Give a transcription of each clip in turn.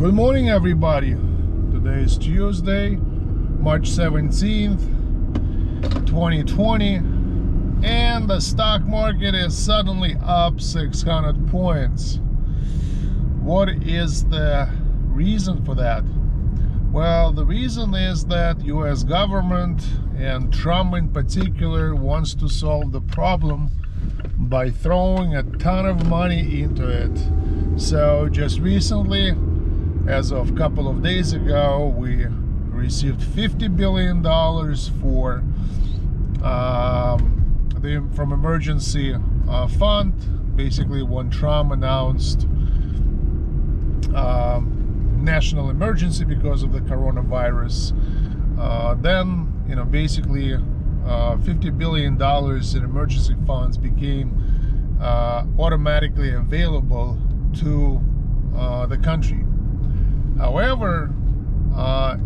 Good morning, everybody. Today is Tuesday, March 17th, 2020, and the stock market is suddenly up 600 points. What is the reason for that? Well, the reason is that US government and Trump in particular wants to solve the problem by throwing a ton of money into it. So just recently, as of a couple of days ago, we received $50 billion from emergency fund. Basically, when Trump announced national emergency because of the coronavirus, then basically $50 billion in emergency funds became automatically available to the country. However,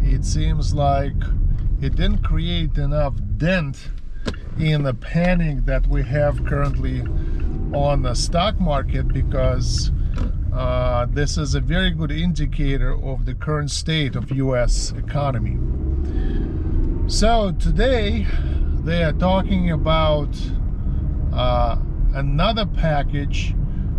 it seems like it didn't create enough dent in the panic that we have currently on the stock market, because this is a very good indicator of the current state of US economy. So today they are talking about another package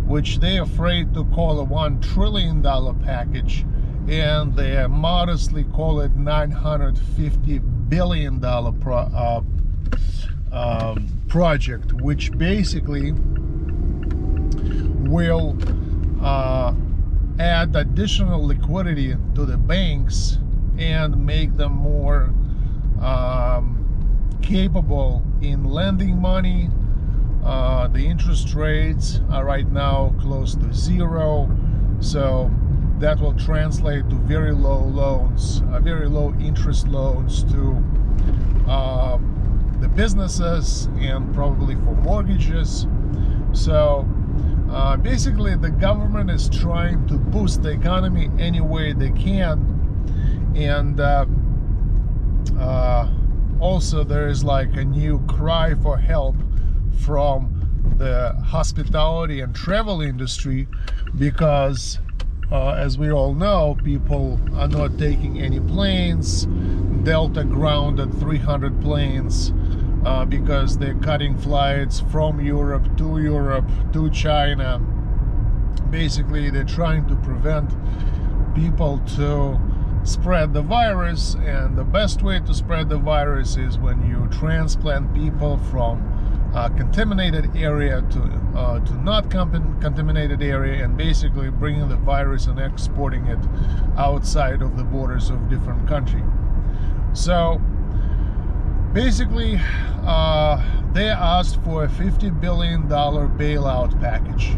which they're afraid to call a $1 trillion package, and they modestly call it $950 billion project, which basically will add additional liquidity to the banks and make them more capable in lending money. The interest rates are right now close to zero, so that will translate to very low loans, very low interest loans to the businesses and probably for mortgages. So basically the government is trying to boost the economy any way they can, and also there is like a new cry for help from the hospitality and travel industry, because as we all know, people are not taking any planes. Delta grounded 300 planes because they're cutting flights from Europe to China. Basically, they're trying to prevent people to spread the virus, and the best way to spread the virus is when you transplant people from contaminated area to not contaminated area, and basically bringing the virus and exporting it outside of the borders of different country. So basically they asked for a $50 billion bailout package,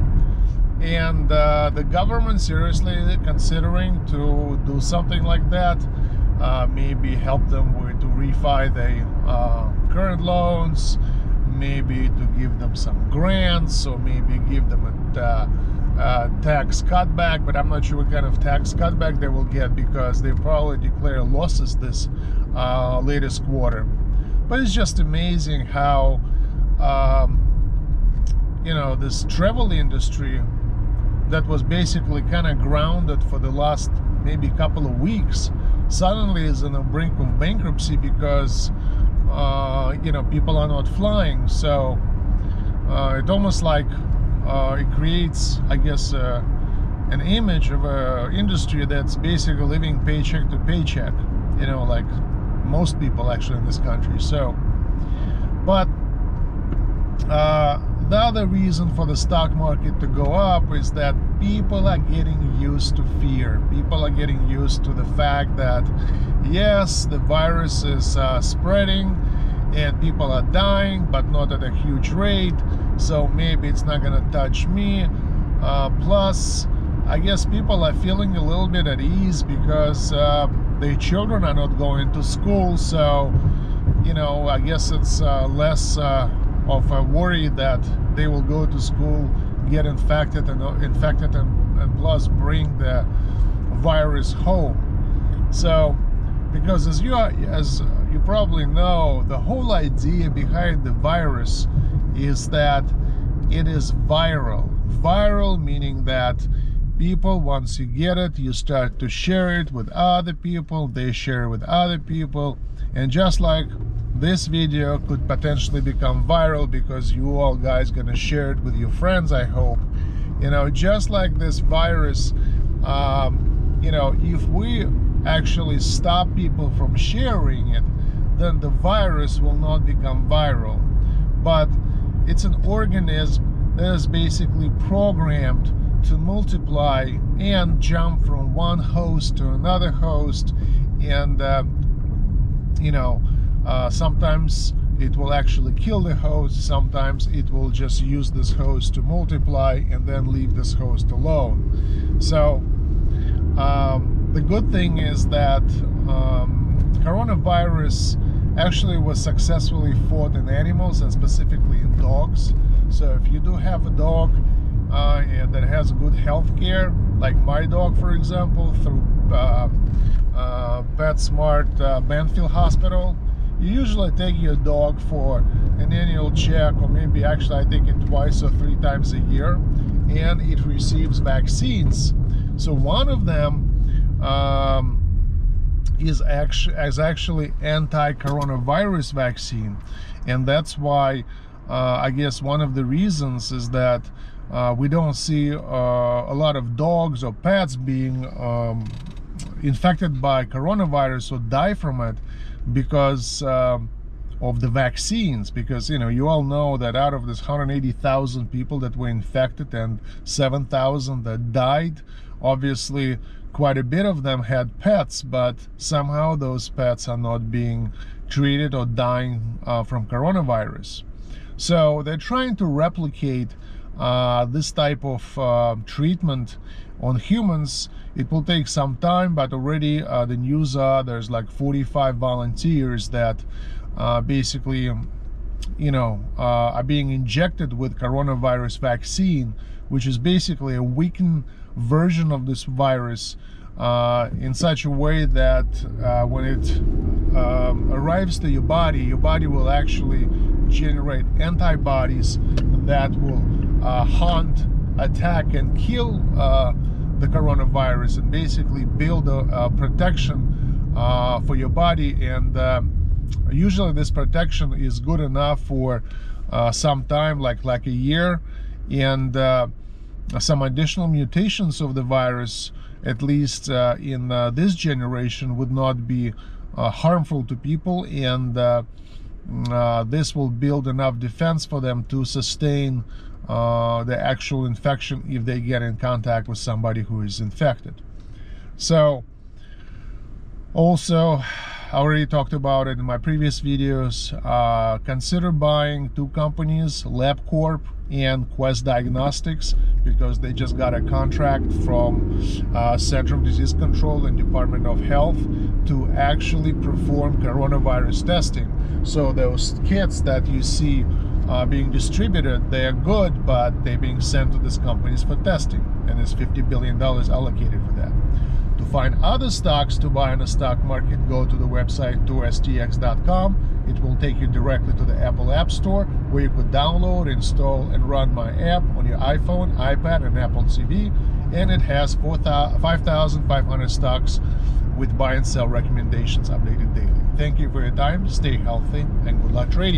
and the government seriously considering to do something like that. Maybe help them to refi the current loans, maybe to give them some grants, or maybe give them a tax cutback, but I'm not sure what kind of tax cutback they will get, because they probably declare losses this latest quarter. But it's just amazing how this travel industry that was basically kind of grounded for the last maybe couple of weeks suddenly is on the brink of bankruptcy, because people are not flying. So it almost like it creates, I guess, an image of an industry that's basically living paycheck to paycheck, like most people actually in this country. So, but the other reason for the stock market to go up is that people are getting used to fear. People are getting used to the fact that, yes, the virus is spreading and people are dying, but not at a huge rate, so maybe it's not gonna touch me. Plus, I guess people are feeling a little bit at ease because their children are not going to school, so I guess it's less of a worry that they will go to school, get infected and plus bring the virus home. So, because as you probably know, the whole idea behind the virus is that it is viral. Viral meaning that people, once you get it, you start to share it with other people, they share it with other people, and just like this video could potentially become viral because you all guys gonna share it with your friends, I hope. You know, just like this virus, you know, if we actually stop people from sharing it, then the virus will not become viral. But it's an organism that is basically programmed to multiply and jump from one host to another host, and you know, sometimes it will actually kill the host, sometimes it will just use this host to multiply and then leave this host alone. So the good thing is that coronavirus actually was successfully fought in animals, and specifically in dogs. So if you do have a dog and that has good health care, like my dog, for example, through PetSmart Banfield Hospital, you usually take your dog for an annual check, or maybe actually I take it twice or 3 times a year, and it receives vaccines. So one of them is actually anti-coronavirus vaccine, and that's why I guess one of the reasons is that we don't see a lot of dogs or pets being infected by coronavirus or die from it because of the vaccines. Because, you know, you all know that out of this 180,000 people that were infected and 7,000 that died, obviously quite a bit of them had pets, but somehow those pets are not being treated or dying from coronavirus. So they're trying to replicate this type of treatment on humans. It will take some time, but already the news are there's like 45 volunteers that basically, you know, are being injected with coronavirus vaccine, which is basically a weakened version of this virus in such a way that when it arrives to your body will actually generate antibodies that will hunt, attack, and kill the coronavirus, and basically build a protection for your body. And usually this protection is good enough for some time, like a year, and some additional mutations of the virus, at least in this generation, would not be harmful to people, and this will build enough defense for them to sustain the actual infection if they get in contact with somebody who is infected. So also, I already talked about it in my previous videos, consider buying 2 companies, LabCorp and Quest Diagnostics, because they just got a contract from Center of Disease Control and Department of Health to actually perform coronavirus testing. So those kits that you see being distributed, they are good, but they're being sent to these companies for testing, and there's $50 billion allocated for that. To find other stocks to buy in the stock market, go to the website tourstx.com. It will take you directly to the Apple App Store, where you could download, install, and run my app on your iPhone, iPad, and Apple TV. And it has 5,500 stocks with buy and sell recommendations updated daily. Thank you for your time. Stay healthy and good luck trading.